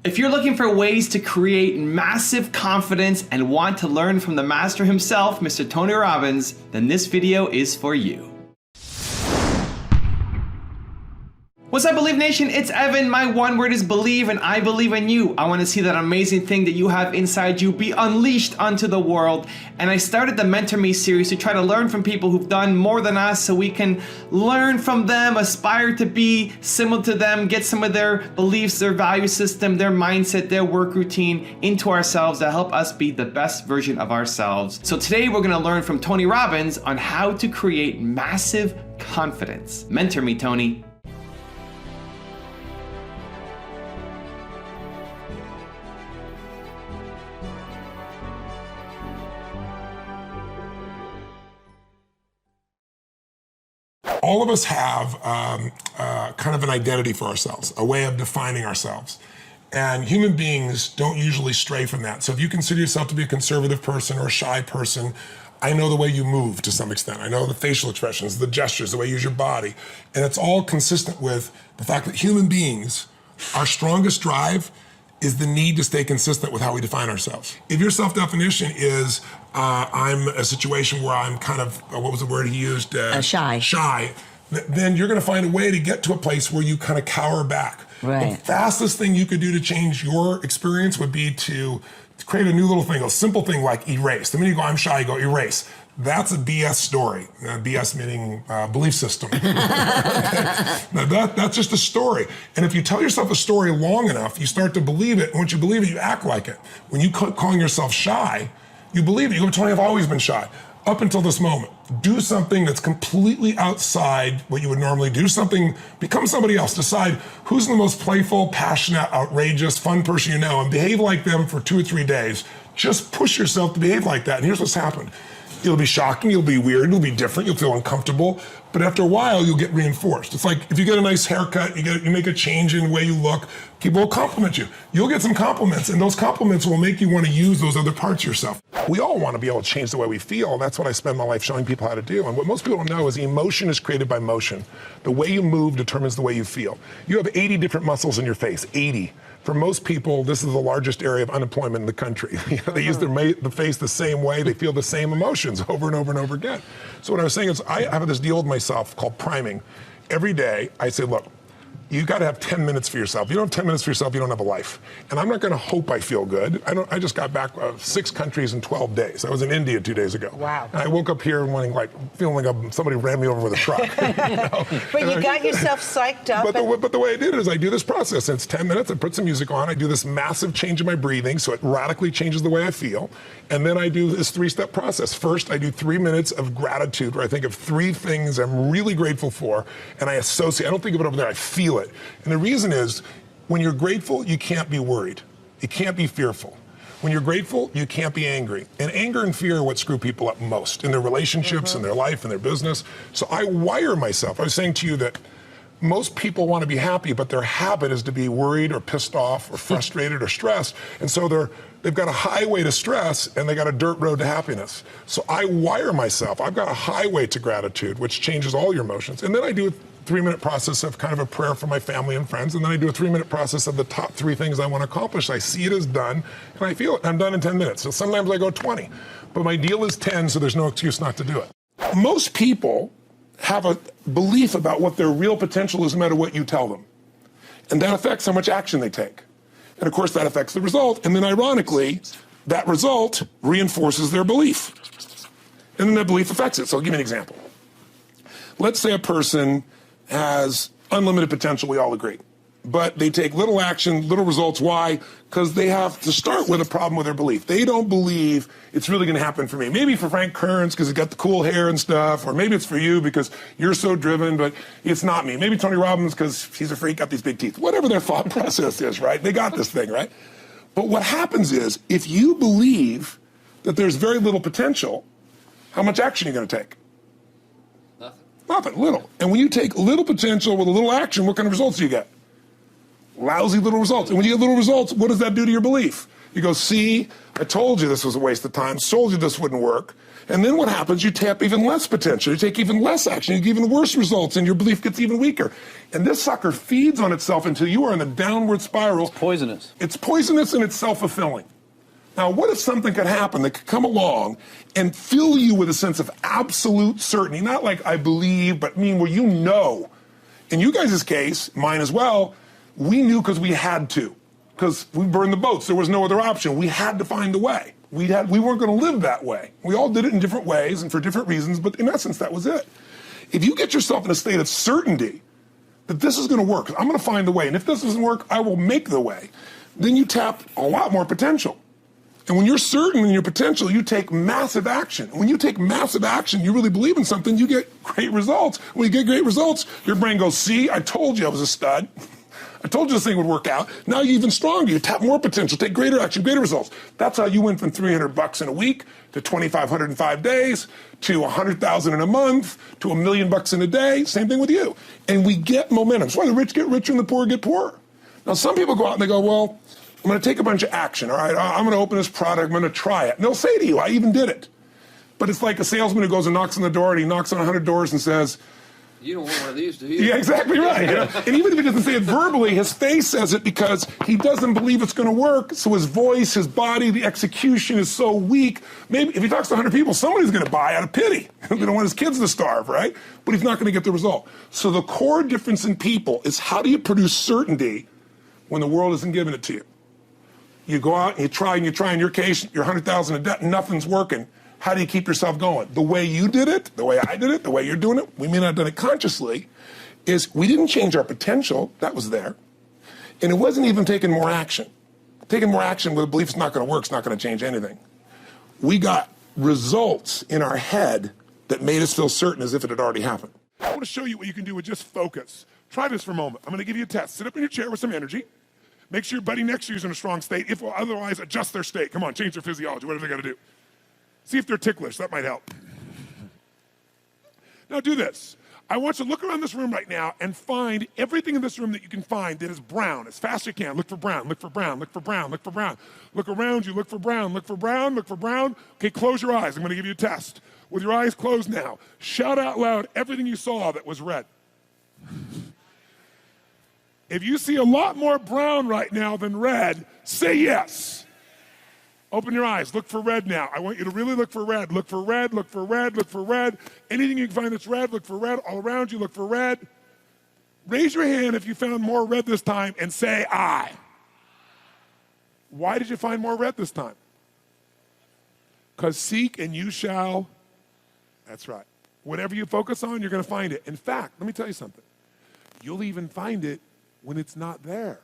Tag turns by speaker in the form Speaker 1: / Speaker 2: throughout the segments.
Speaker 1: If you're looking for ways to create massive confidence and want to learn from the master himself, Mr. Tony Robbins, then this video is for you. What's up, Believe Nation? It's Evan. My one word is believe, and I believe in you. I want to see that amazing thing that you have inside you be unleashed onto the world. And I started the Mentor Me series to try to learn from people who've done more than us so we can learn from them, aspire to be similar to them, get some of their beliefs, their value system, their mindset, their work routine into ourselves to help us be the best version of ourselves. So today we're going to learn from Tony Robbins on how to create massive confidence. Mentor me, Tony.
Speaker 2: All of us have kind of an identity for ourselves, a way of defining ourselves. And human beings don't usually stray from that. So if you consider yourself to be a conservative person or a shy person, I know the way you move to some extent. I know the facial expressions, the gestures, the way you use your body. And it's all consistent with the fact that human beings, our strongest drive is the need to stay consistent with how we define ourselves. If your self-definition is, I'm a situation where I'm kind of, what was the word he used?
Speaker 3: Shy.
Speaker 2: Shy. Then you're gonna find a way to get to a place where you kind of cower back.
Speaker 3: Right.
Speaker 2: The fastest thing you could do to change your experience would be to create a new little thing, a simple thing like erase. The minute you go, I'm shy, you go erase. That's a BS story. BS meaning belief system. Now that's just a story. And if you tell yourself a story long enough, you start to believe it. And once you believe it, you act like it. When you calling yourself shy, you believe it. You go, Tony, I've always been shy. Up until this moment. Do something that's completely outside what you would normally do. Become somebody else. Decide who's the most playful, passionate, outrageous, fun person you know, and behave like them for 2 or 3 days. Just push yourself to behave like that. And here's what's happened. It'll be shocking, it'll be weird, it'll be different, you'll feel uncomfortable, but after a while, you'll get reinforced. It's like if you get a nice haircut, you make a change in the way you look, people will compliment you. You'll get some compliments, and those compliments will make you want to use those other parts of yourself. We all want to be able to change the way we feel, and that's what I spend my life showing people how to do. And what most people don't know is emotion is created by motion. The way you move determines the way you feel. You have 80 different muscles in your face, 80. For most people, this is the largest area of unemployment in the country. They use the face the same way, they feel the same emotions over and over and over again. So what I was saying is I have this deal with myself called priming. Every day I say, look, you gotta have 10 minutes for yourself. If you don't have 10 minutes for yourself, you don't have a life. And I'm not gonna hope I feel good. I just got back 6 countries in 12 days. I was in India 2 days ago.
Speaker 3: Wow.
Speaker 2: And I woke up here feeling like somebody ran me over with a truck.
Speaker 3: But you got yourself psyched up.
Speaker 2: But the way I did it is I do this process. And it's 10 minutes, I put some music on, I do this massive change in my breathing, so it radically changes the way I feel. And then I do this 3-step process. First, I do 3 minutes of gratitude, where I think of 3 things I'm really grateful for, and I associate, I don't think of it over there, I feel it. And the reason is, when you're grateful, you can't be worried. You can't be fearful. When you're grateful, you can't be angry. And anger and fear are what screw people up most in their relationships, in their life, in their business. So I wire myself. I was saying to you that most people want to be happy, but their habit is to be worried or pissed off or frustrated or stressed. And so they've got a highway to stress and they got a dirt road to happiness. So I wire myself. I've got a highway to gratitude, which changes all your emotions. And then I do a 3-minute process of kind of a prayer for my family and friends. And then I do a 3-minute process of the top 3 things I want to accomplish. I see it as done and I feel it. I'm done in 10 minutes. So sometimes I go 20, but my deal is 10, so there's no excuse not to do it. Most people have a belief about what their real potential is no matter what you tell them. And that affects how much action they take. And of course that affects the result. And then ironically, that result reinforces their belief. And then that belief affects it. So I'll give you an example. Let's say a person has unlimited potential, we all agree. But they take little action, little results. Why? Because they have to start with a problem with their belief. They don't believe it's really going to happen for me. Maybe for Frank Kearns because he's got the cool hair and stuff, or maybe it's for you because you're so driven, but it's not me. Maybe Tony Robbins because he's a freak, got these big teeth. Whatever their thought process is, right? They got this thing, right? But what happens is, if you believe that there's very little potential, how much action are you going to take? Nothing, little. And when you take little potential with a little action, what kind of results do you get? Lousy little results. And when you get little results, what does that do to your belief? You go, see, I told you this was a waste of time, told you this wouldn't work. And then what happens? You tap even less potential. You take even less action. You get even worse results, and your belief gets even weaker. And this sucker feeds on itself until you are in a downward spiral.
Speaker 4: It's poisonous.
Speaker 2: It's poisonous and it's self-fulfilling. Now, what if something could happen that could come along and fill you with a sense of absolute certainty? Not like I believe, but where you know. In you guys' case, mine as well, we knew because we had to. Because we burned the boats. There was no other option. We had to find a way. We weren't going to live that way. We all did it in different ways and for different reasons, but in essence, that was it. If you get yourself in a state of certainty that this is going to work, I'm going to find the way, and if this doesn't work, I will make the way, then you tap a lot more potential. And when you're certain in your potential, you take massive action. And when you take massive action, you really believe in something, you get great results. When you get great results, your brain goes, see, I told you I was a stud. I told you this thing would work out. Now you're even stronger. You tap more potential, take greater action, greater results. That's how you went from $300 in a week to $2,500 in 5 days to $100,000 in a month to $1 million in a day. Same thing with you. And we get momentum. That's why the rich get richer and the poor get poorer. Now some people go out and they go, well, I'm going to take a bunch of action. All right, I'm going to open this product. I'm going to try it. And they'll say to you, I even did it. But it's like a salesman who goes and knocks on the door, and he knocks on 100 doors and says,
Speaker 4: you don't want one of these, do you?
Speaker 2: yeah, exactly right. And even if he doesn't say it verbally, his face says it because he doesn't believe it's going to work. So his voice, his body, the execution is so weak. Maybe if he talks to 100 people, somebody's going to buy out of pity. They don't want his kids to starve, right? But he's not going to get the result. So the core difference in people is how do you produce certainty when the world isn't giving it to you? You go out and you try. In your case, you're 100,000 in debt and nothing's working. How do you keep yourself going? The way you did it, the way I did it, the way you're doing it, we may not have done it consciously, is we didn't change our potential. That was there. And it wasn't even taking more action. Taking more action with a belief it's not going to work, it's not going to change anything. We got results in our head that made us feel certain as if it had already happened. I want to show you what you can do with just focus. Try this for a moment. I'm going to give you a test. Sit up in your chair with some energy. Make sure your buddy next to you is in a strong state. If otherwise, adjust their state. Come on, change their physiology, whatever they got to do. See if they're ticklish. That might help. Now do this. I want you to look around this room right now and find everything in this room that you can find that is brown as fast as you can. Look for brown, look for brown, look for brown, look for brown. Look around you, look for brown, look for brown, look for brown. Okay, close your eyes. I'm going to give you a test. With your eyes closed now, shout out loud everything you saw that was red. If you see a lot more brown right now than red, say yes. Open your eyes. Look for red now. I want you to really look for red. Look for red, look for red, look for red. Anything you can find that's red, look for red. All around you, look for red. Raise your hand if you found more red this time and say I. Why did you find more red this time? Because seek and you shall. That's right. Whatever you focus on, you're going to find it. In fact, let me tell you something. You'll even find it when it's not there.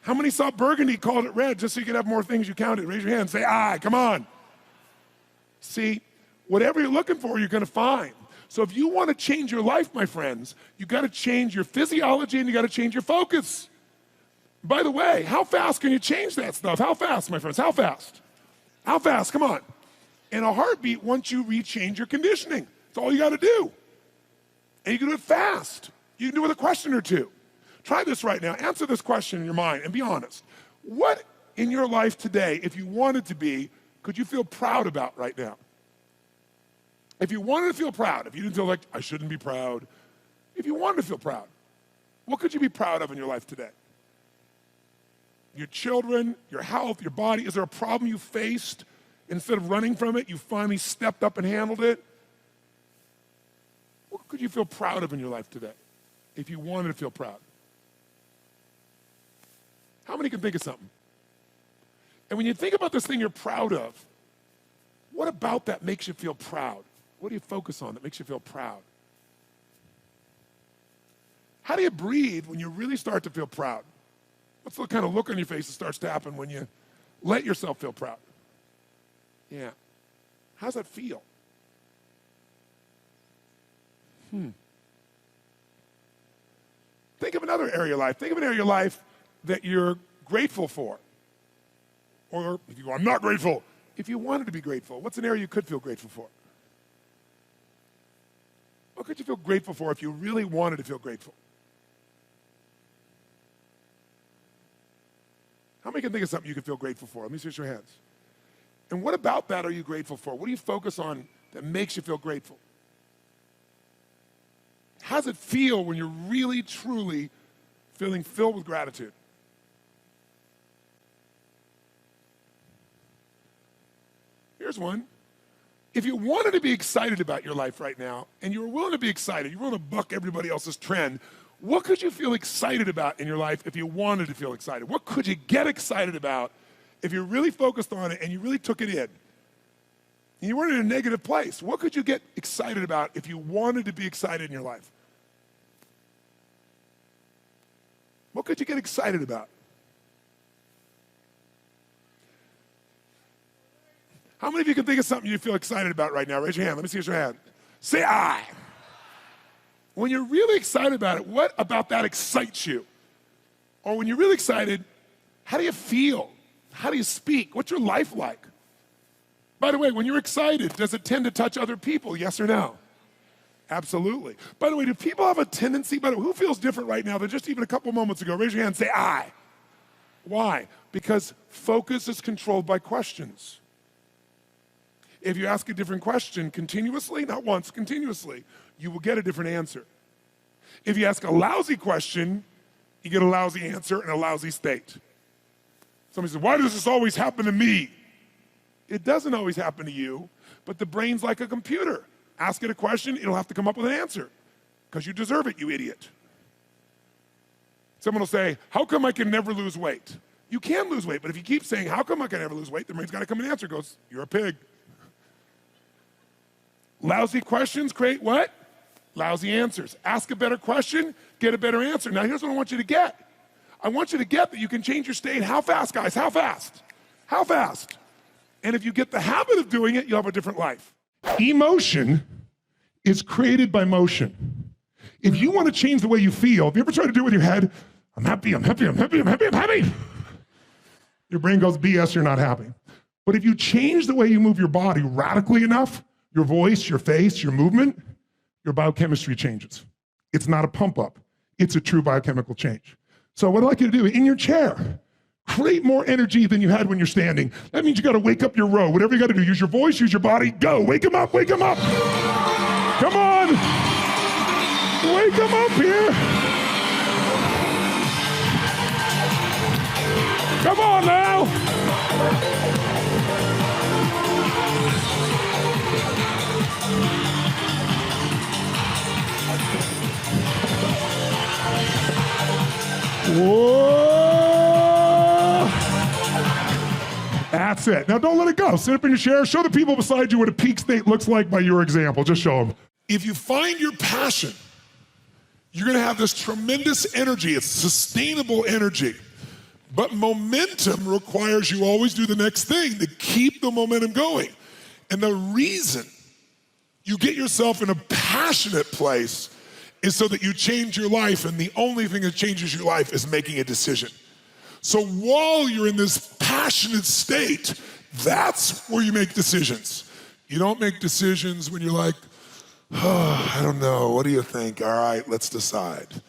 Speaker 2: How many saw burgundy, called it red, just so you could have more things you counted? Raise your hand, say, I, come on. See, whatever you're looking for, you're going to find. So if you want to change your life, my friends, you got to change your physiology and you got to change your focus. By the way, how fast can you change that stuff? How fast, my friends? How fast? How fast? Come on. In a heartbeat, once you rechange your conditioning, that's all you got to do. And you can do it fast. You can do it with a question or two. Try this right now. Answer this question in your mind and be honest. What in your life today, if you wanted to be, could you feel proud about right now? If you wanted to feel proud, if you didn't feel like, I shouldn't be proud, if you wanted to feel proud, what could you be proud of in your life today? Your children, your health, your body. Is there a problem you faced? Instead of running from it, you finally stepped up and handled it? What could you feel proud of in your life today if you wanted to feel proud? How many can think of something? And when you think about this thing you're proud of, what about that makes you feel proud? What do you focus on that makes you feel proud? How do you breathe when you really start to feel proud? What's the kind of look on your face that starts to happen when you let yourself feel proud? Yeah. How's that feel? Think of another area of life. Think of an area of your life that you're grateful for. Or if you go, I'm not grateful. If you wanted to be grateful, what's an area you could feel grateful for? What could you feel grateful for if you really wanted to feel grateful? How many can think of something you could feel grateful for? Let me see your hands. And what about that are you grateful for? What do you focus on that makes you feel grateful? How does it feel when you're really, truly feeling filled with gratitude? Here's one. If you wanted to be excited about your life right now, and you were willing to be excited, you're willing to buck everybody else's trend, what could you feel excited about in your life if you wanted to feel excited? What could you get excited about if you really focused on it and you really took it in? And you weren't in a negative place. What could you get excited about if you wanted to be excited in your life? What could you get excited about? How many of you can think of something you feel excited about right now? Raise your hand. Let me see your hand. Say I. When you're really excited about it, what about that excites you? Or when you're really excited, how do you feel? How do you speak? What's your life like? By the way, when you're excited, does it tend to touch other people? Yes or no? Absolutely. By the way, do people have a tendency, who feels different right now than just even a couple moments ago? Raise your hand and say I. Why? Because focus is controlled by questions. If you ask a different question continuously, not once, continuously, you will get a different answer. If you ask a lousy question, you get a lousy answer and a lousy state. Somebody says, why does this always happen to me? It doesn't always happen to you, but the brain's like a computer. Ask it a question, it'll have to come up with an answer because you deserve it, you idiot. Someone will say, how come I can never lose weight? You can lose weight, but if you keep saying, how come I can never lose weight, the brain's got to come and answer. It goes, you're a pig. Lousy questions create what? Lousy answers. Ask a better question, get a better answer. Now here's what I want you to get. I want you to get that you can change your state. How fast, guys? How fast? How fast? And if you get the habit of doing it, you'll have a different life. Emotion is created by motion. If you want to change the way you feel, have you ever tried to do it with your head? I'm happy, I'm happy, I'm happy, I'm happy, I'm happy. Your brain goes, BS, you're not happy. But if you change the way you move your body radically enough, your voice, your face, your movement, your biochemistry changes. It's not a pump up. It's a true biochemical change. So what I'd like you to do, in your chair, create more energy than you had when you're standing. That means you got to wake up your row. Whatever you got to do, use your voice, use your body, go. Wake them up, wake them up. Come on. Wake them up here. Come on now. Whoa! That's it. Now don't let it go. Sit up in your chair. Show the people beside you what a peak state looks like by your example. Just show them. If you find your passion, you're going to have this tremendous energy. It's sustainable energy. But momentum requires you always do the next thing to keep the momentum going. And the reason you get yourself in a passionate place is so that you change your life, and the only thing that changes your life is making a decision. So while you're in this passionate state, that's where you make decisions. You don't make decisions when you're like, oh, I don't know, what do you think? All right, let's decide.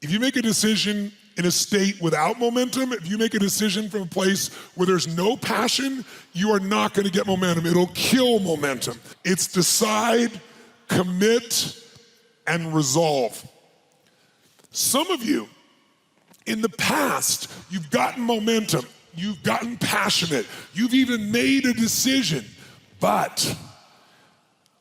Speaker 2: If you make a decision in a state without momentum, if you make a decision from a place where there's no passion, you are not going to get momentum. It'll kill momentum. It's decide, commit, and resolve. Some of you, in the past, you've gotten momentum, you've gotten passionate, you've even made a decision, but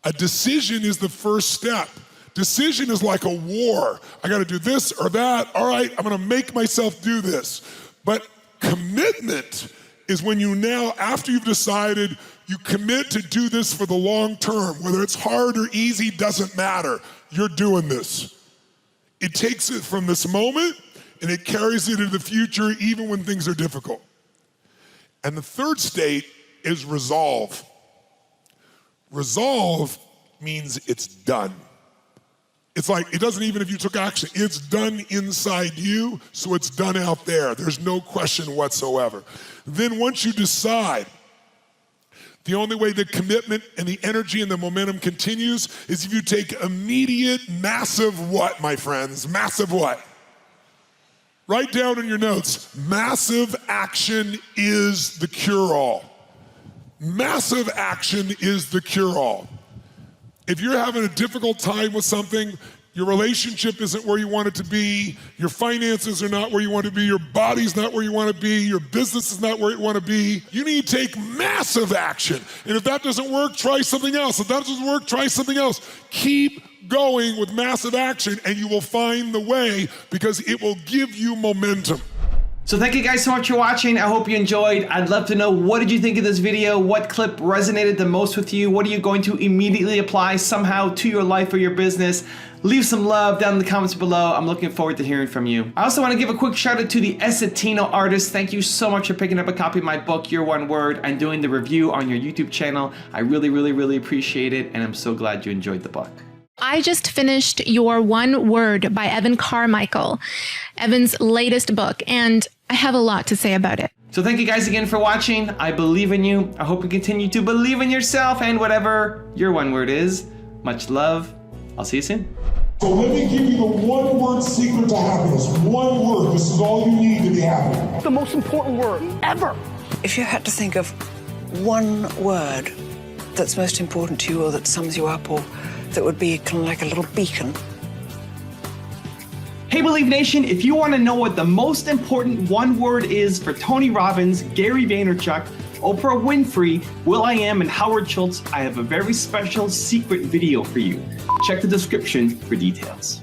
Speaker 2: a decision is the first step. Decision is like a war. I gotta do this or that. All right, I'm gonna make myself do this. But commitment is when you now, after you've decided, you commit to do this for the long term. Whether it's hard or easy, doesn't matter. You're doing this. It takes it from this moment and it carries it into the future even when things are difficult. And the third state is resolve. Resolve means it's done. It's like, it doesn't even if you took action, it's done inside you, so it's done out there. There's no question whatsoever. Then once you decide, the only way the commitment and the energy and the momentum continues is if you take immediate, massive what, my friends? Massive what? Write down in your notes, massive action is the cure-all. Massive action is the cure-all. If you're having a difficult time with something, your relationship isn't where you want it to be, your finances are not where you want to be, your body's not where you want to be, your business is not where you want to be, you need to take massive action. And if that doesn't work, try something else. If that doesn't work, try something else. Keep going with massive action and you will find the way, because it will give you momentum.
Speaker 1: So thank you guys so much for watching. I hope you enjoyed. I'd love to know, what did you think of this video? What clip resonated the most with you? What are you going to immediately apply somehow to your life or your business? Leave some love down in the comments below. I'm looking forward to hearing from you. I also want to give a quick shout out to the Essetino artist. Thank you so much for picking up a copy of my book, Your One Word, and doing the review on your YouTube channel. I really, really, really appreciate it, and I'm so glad you enjoyed the book.
Speaker 5: I just finished Your One Word by Evan Carmichael, Evan's latest book, and I have a lot to say about it.
Speaker 1: So thank you guys again for watching. I believe in you. I hope you continue to believe in yourself and whatever your one word is. Much love. I'll see you soon.
Speaker 6: So let me give you the one word secret to happiness. One word. This is all you need to be happy.
Speaker 7: The most important word ever.
Speaker 3: If you had to think of one word that's most important to you, or that sums you up, or that would be kind of like a little beacon.
Speaker 1: Hey Believe Nation, if you want to know what the most important one word is for Tony Robbins, Gary Vaynerchuk, Oprah Winfrey, will.i.am, and Howard Schultz, I have a very special secret video for you. Check the description for details.